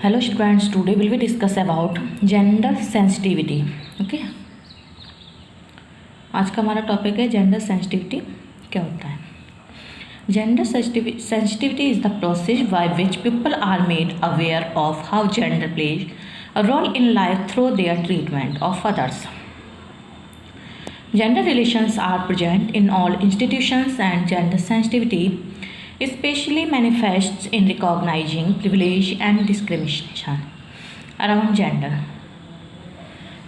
Hello students, today will we discuss about gender sensitivity. Okay, आज का हमारा topic है जेंडर सेंसिटिविटी क्या होता है. Gender sensitivity is the process by which people are made aware of how gender plays a role in life through their treatment of others. Gender relations are present in all institutions and gender sensitivity especially manifests in recognizing privilege and discrimination around gender.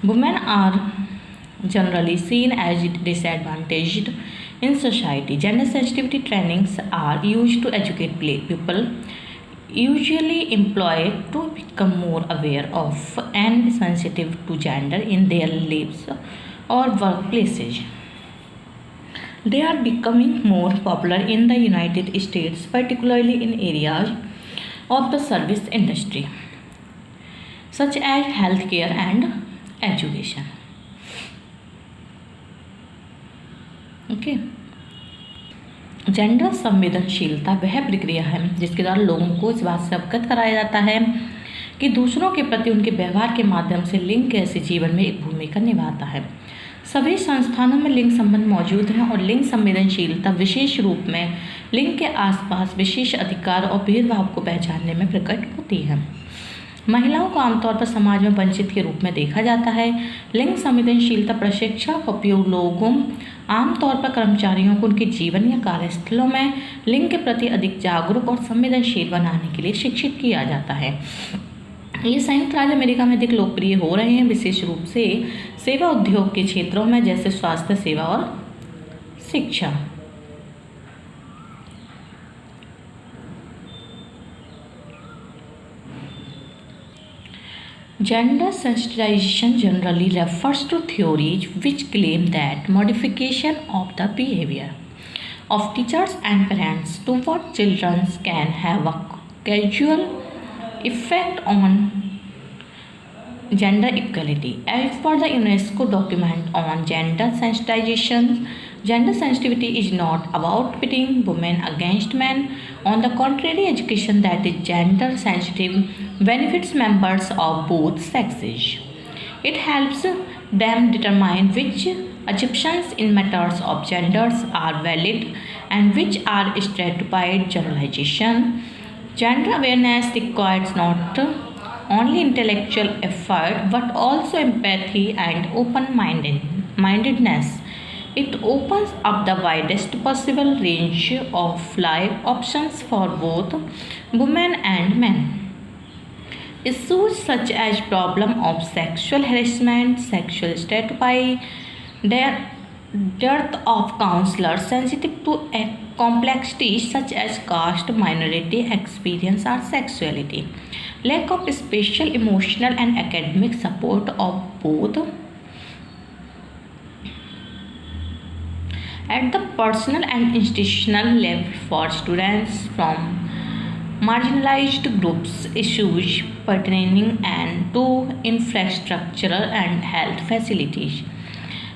Women are generally seen as disadvantaged in society. Gender sensitivity trainings are used to educate people, usually employed to become more aware of and sensitive to gender in their lives or workplaces. They are becoming more popular in the United States, particularly in areas of the service industry, such as healthcare and education. Okay. Gender संवेदनशीलता वह प्रक्रिया है जिसके द्वारा लोगों को इस बात से अवगत कराया जाता है कि दूसरों के प्रति उनके व्यवहार के माध्यम से लिंग कैसे जीवन में एक भूमिका निभाता है. सभी संस्थानों में लिंग संबंध मौजूद हैं और लिंग संवेदनशीलता विशेष रूप में लिंग के आसपास विशेष अधिकार और भेदभाव को पहचानने में प्रकट होती है. महिलाओं को आमतौर पर समाज में वंचित के रूप में देखा जाता है. लिंग संवेदनशीलता प्रशिक्षण का उपयोग लोगों आमतौर पर कर्मचारियों को उनके जीवन या कार्यस्थलों में लिंग के प्रति अधिक जागरूक और संवेदनशील बनाने के लिए शिक्षित किया जाता है. ये संयुक्त राज्य अमेरिका में अधिक लोकप्रिय हो रहे हैं, विशेष रूप से सेवा उद्योग के क्षेत्रों में जैसे स्वास्थ्य सेवा और शिक्षा. Gender sensitization generally refers to theories which claim that modification of the behavior of teachers and parents toward children can have a causal effect on gender equality. As per the UNESCO document on gender sensitization, gender sensitivity is not about pitting women against men. On the contrary, education that is gender sensitive benefits members of both sexes. It helps them determine which assumptions in matters of genders are valid and which are stereotyped generalization. Gender awareness requires not only intellectual effort but also empathy and open-mindedness. It opens up the widest possible range of life options for both women and men. Issues such as problem of sexual harassment, sexual stereotypy, dearth of counselors sensitive to complexities such as caste, minority experience or sexuality, lack of special emotional and academic support of both at the personal and institutional level for students from marginalized groups, issues pertaining and to infrastructural and health facilities,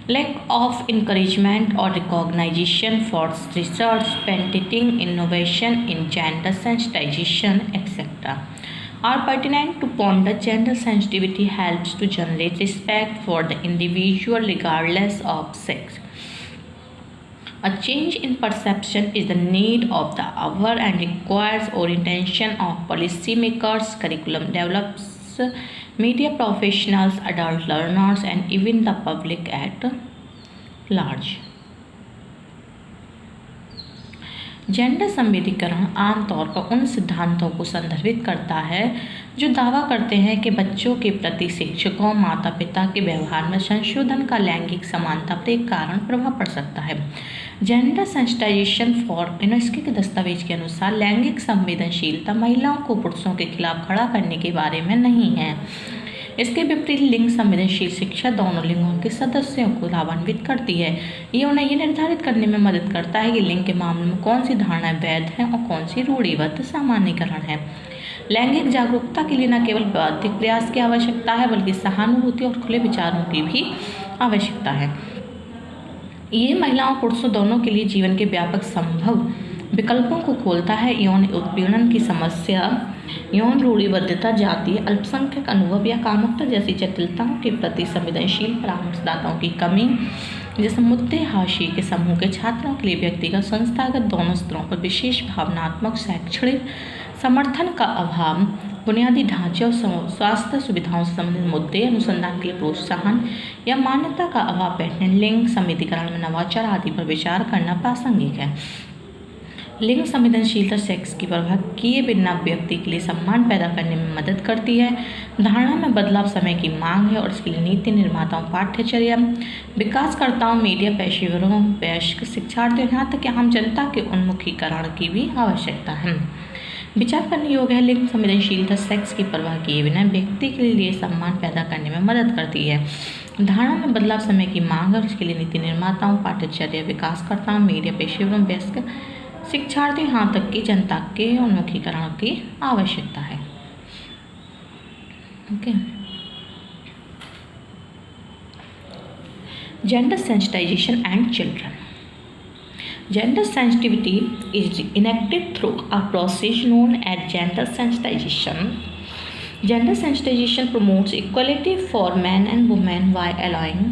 lack of encouragement or recognition for research, patenting, innovation in gender sensitization, etc. are pertinent to ponder. Gender sensitivity helps to generate respect for the individual regardless of sex. A change in perception is the need of the hour and requires orientation of policymakers, curriculum developers, media professionals, adult learners, and even the public at large. Gender संवेदीकरण आमतौर पर उन सिद्धांतों को संदर्भित करता है जो दावा करते हैं कि बच्चों के प्रति शिक्षकों माता पिता के व्यवहार में संशोधन का लैंगिक समानता पर एक कारण प्रभाव पड़ सकता है. जेंडर सेंसिटाइजेशन फॉर यूनेस्को के दस्तावेज के अनुसार लैंगिक संवेदनशीलता महिलाओं को पुरुषों के खिलाफ खड़ा करने के बारे में नहीं है. इसके विपरीत लिंग संवेदनशील शिक्षा दोनों लिंगों के सदस्यों को लाभान्वित करती है. ये उन्हें ये निर्धारित करने में मदद करता है कि लिंग के मामले में कौन सी धारणाएं वैध हैं और कौन सी रूढ़िबद्ध सामान्यीकरण है. लैंगिक जागरूकता के लिए न केवल बौद्धिक प्रयास की आवश्यकता है बल्कि सहानुभूति और खुले विचारों की भी आवश्यकता है. ये महिलाओं पुरुषों दोनों के लिए जीवन के व्यापक संभव विकल्पों को खोलता है. यौन उत्पीड़न की समस्या यौन रूढ़िबद्धता, जातीय अल्पसंख्यक अनुभव या कामुकता जैसी जटिलताओं के प्रति संवेदनशील परामर्शदाताओं की कमी जैसे मुद्दे हाशिए के समूह के छात्रों के लिए व्यक्तिगत संस्थागत दोनों स्तरों पर विशेष भावनात्मक शैक्षणिक समर्थन का अभाव, बुनियादी ढांचे और स्वास्थ्य सुविधाओं से संबंधित मुद्दे, अनुसंधान के लिए प्रोत्साहन या मान्यता का अभाव बैठने, लिंग संवेदीकरण में नवाचार आदि पर विचार करना प्रासंगिक है। लिंग संवेदनशीलता सेक्स की परवाह किए बिना व्यक्ति के लिए सम्मान पैदा करने में मदद करती है। धारणा में बदलाव समय की मांग है और इसके लिए नीति निर्माताओं, पाठ्यचर्या विकासकर्ताओं, मीडिया पेशेवरों, वयस्क शिक्षार्थियों, यहाँ तक कि आम जनता के उन्मुखीकरण की भी आवश्यकता है। विचार करने योग्य है, लिंग संवेदनशीलता सेक्स की परवाह किए बिना व्यक्ति के लिए सम्मान पैदा करने में मदद करती है। धारणा में बदलाव समय की मांग है और इसके लिए नीति निर्माताओं, पाठ्यचर्या विकासकर्ताओं, मीडिया पेशेवरों, वयस्क शिक्षार्थी, यहाँ तक कि जनता के उन्मुखीकरण की आवश्यकता है। Okay. Gender sensitization and children. Gender sensitivity is enacted through a process known as gender sensitization. Gender sensitization promotes equality for men and women while allowing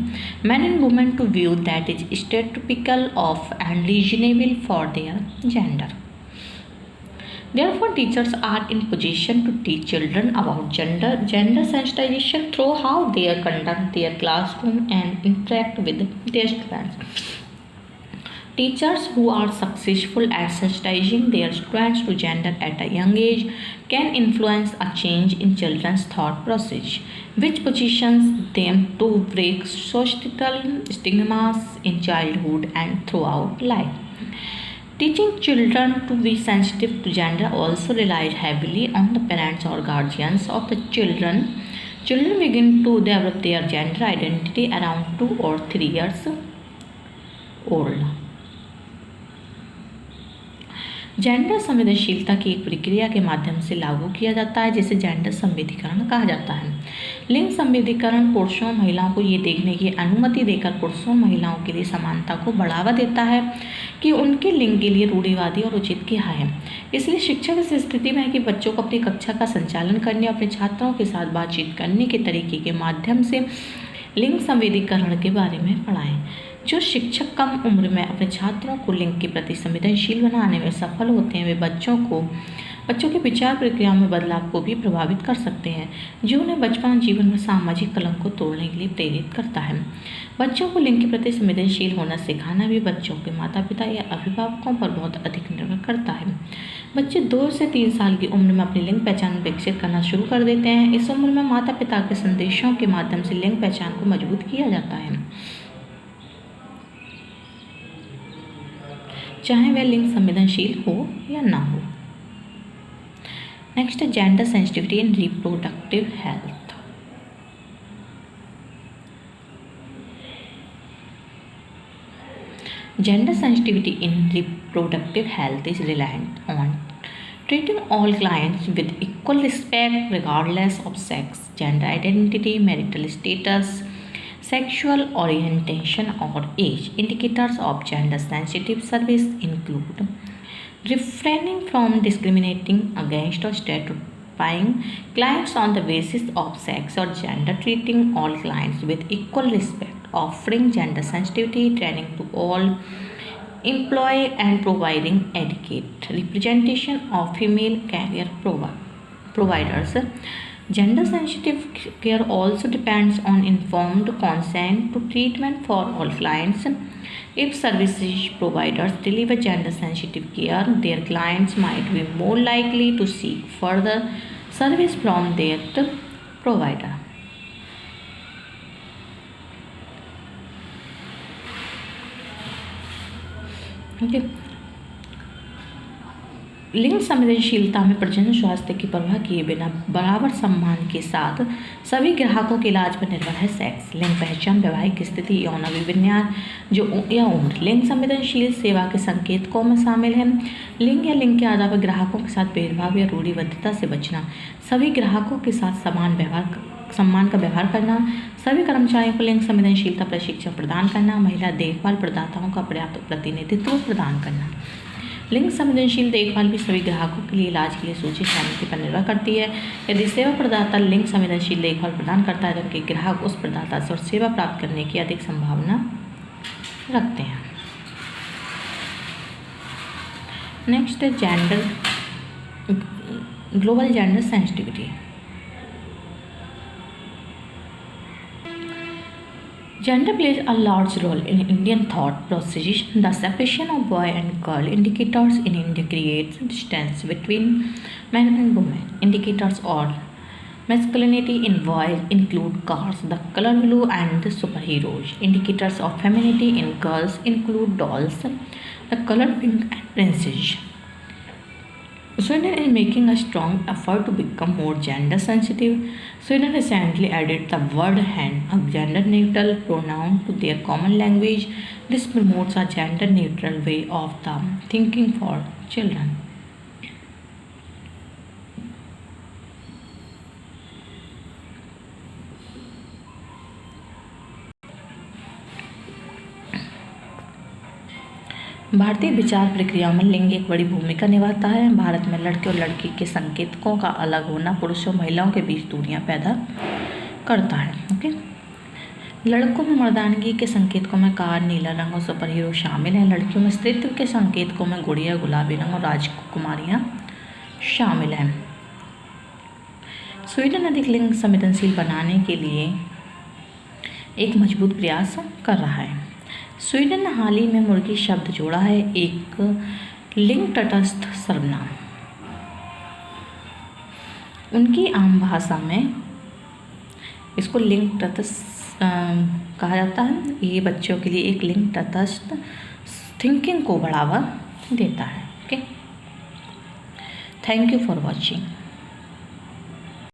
men and women to view that is stereotypical of and reasonable for their gender. Therefore, teachers are in position to teach children about gender sensitization through how they conduct their classroom and interact with their students. Teachers who are successful at sensitizing their students to gender at a young age can influence a change in children's thought process, which positions them to break societal stigmas in childhood and throughout life. Teaching children to be sensitive to gender also relies heavily on the parents or guardians of the children. Children begin to develop their gender identity around 2 or 3 years old. Gender संवेदनशीलता की एक प्रक्रिया के माध्यम से लागू किया जाता है जिसे जेंडर संवेदीकरण कहा जाता है। लिंग संवेदीकरण पुरुषों और महिलाओं को ये देखने की अनुमति देकर पुरुषों और महिलाओं के लिए समानता को बढ़ावा देता है कि उनके लिंग के लिए रूढ़िवादी और उचित क्या है। इसलिए शिक्षक इस स्थिति में है कि बच्चों को अपनी कक्षा का संचालन करने और अपने छात्रों के साथ बातचीत करने के तरीके के माध्यम से लिंग संवेदीकरण के बारे में पढ़ाएं। जो शिक्षक कम उम्र में अपने छात्रों को लिंग के प्रति संवेदनशील बनाने में सफल होते हैं वे बच्चों के विचार प्रक्रिया में बदलाव को भी प्रभावित कर सकते हैं, जो उन्हें बचपन जीवन में सामाजिक कलंक को तोड़ने के लिए प्रेरित करता है। बच्चों को लिंग के प्रति संवेदनशील होना सिखाना भी बच्चों के माता पिता या अभिभावकों पर बहुत अधिक निर्भर करता है। बच्चे 2 से 3 साल की उम्र में अपनी लिंग पहचान विकसित करना शुरू कर देते हैं। इस उम्र में माता पिता के संदेशों के माध्यम से लिंग पहचान को मजबूत किया जाता है, चाहे वह लिंग संवेदनशील हो या ना हो। नेक्स्ट है gender sensitivity in reproductive health. Gender sensitivity in reproductive health is reliant on treating all clients with equal respect regardless of sex, gender identity, marital status, sexual orientation or age. Indicators of gender sensitive service include refraining from discriminating against or stereotyping clients on the basis of sex or gender, treating all clients with equal respect, offering gender sensitivity training to all employees and providing adequate representation of female career providers. Gender sensitive care also depends on informed consent to treatment for all clients. If services providers deliver gender sensitive care, their clients might be more likely to seek further service from their provider. Okay. लिंग संवेदनशीलता में प्रजनन स्वास्थ्य की परवाह किए बिना बराबर सम्मान के साथ सभी ग्राहकों के इलाज पर निर्भर है सेक्स, लिंग पहचान, वैवाहिक स्थिति, यौन अभिविन्यास या उम्र। लिंग संवेदनशील सेवा के संकेतकों में शामिल है लिंग या लिंग के आधार पर ग्राहकों के साथ भेदभाव या रूढ़िबद्धता से बचना, सभी ग्राहकों के साथ सम्मान का व्यवहार करना, सभी कर्मचारियों को लिंग संवेदनशीलता प्रशिक्षण प्रदान करना, महिला देखभाल प्रदाताओं का पर्याप्त प्रतिनिधित्व प्रदान करना। लिंग संवेदनशील देखभाल भी सभी ग्राहकों के लिए इलाज के लिए सूचित सहमति पर निर्भर करती है। यदि सेवा प्रदाता लिंग संवेदनशील देखभाल प्रदान करता है तो उनके ग्राहक उस प्रदाता से सेवा प्राप्त करने की अधिक संभावना रखते हैं। नेक्स्ट है gender, global gender sensitivity. Gender plays a large role in Indian thought processes. The separation of boy and girl indicators in India creates distance between men and women. Indicators of masculinity in boys include cars, the color blue, and the superheroes. Indicators of femininity in girls include dolls, the color pink, and princess. Sweden is making a strong effort to become more gender sensitive. Sweden recently added the word hen, a gender neutral pronoun, to their common language. This promotes a gender neutral way of the thinking for children. भारतीय विचार प्रक्रिया में लिंग एक बड़ी भूमिका निभाता है। भारत में लड़के और लड़की के संकेतकों का अलग होना पुरुषों और महिलाओं के बीच दूरियां पैदा करता है। ओके, लड़कों में मर्दानगी के संकेतकों में कार, नीला रंग और सुपर हीरो शामिल हैं। लड़कियों में स्त्रीत्व के संकेतकों में गुड़िया, गुलाबी रंग और राजकुमारियाँ शामिल हैं। स्वीडन अधिक लिंग संवेदनशील बनाने के लिए एक मजबूत प्रयास कर रहा है। स्वीडन ने हाल ही में मुर्गी शब्द जोड़ा है, एक लिंग तटस्थ सर्वनाम। उनकी आम भाषा में इसको लिंग तटस्थ कहा जाता है। ये बच्चों के लिए एक लिंग तटस्थ थिंकिंग को बढ़ावा देता है। Okay, thank you for watching.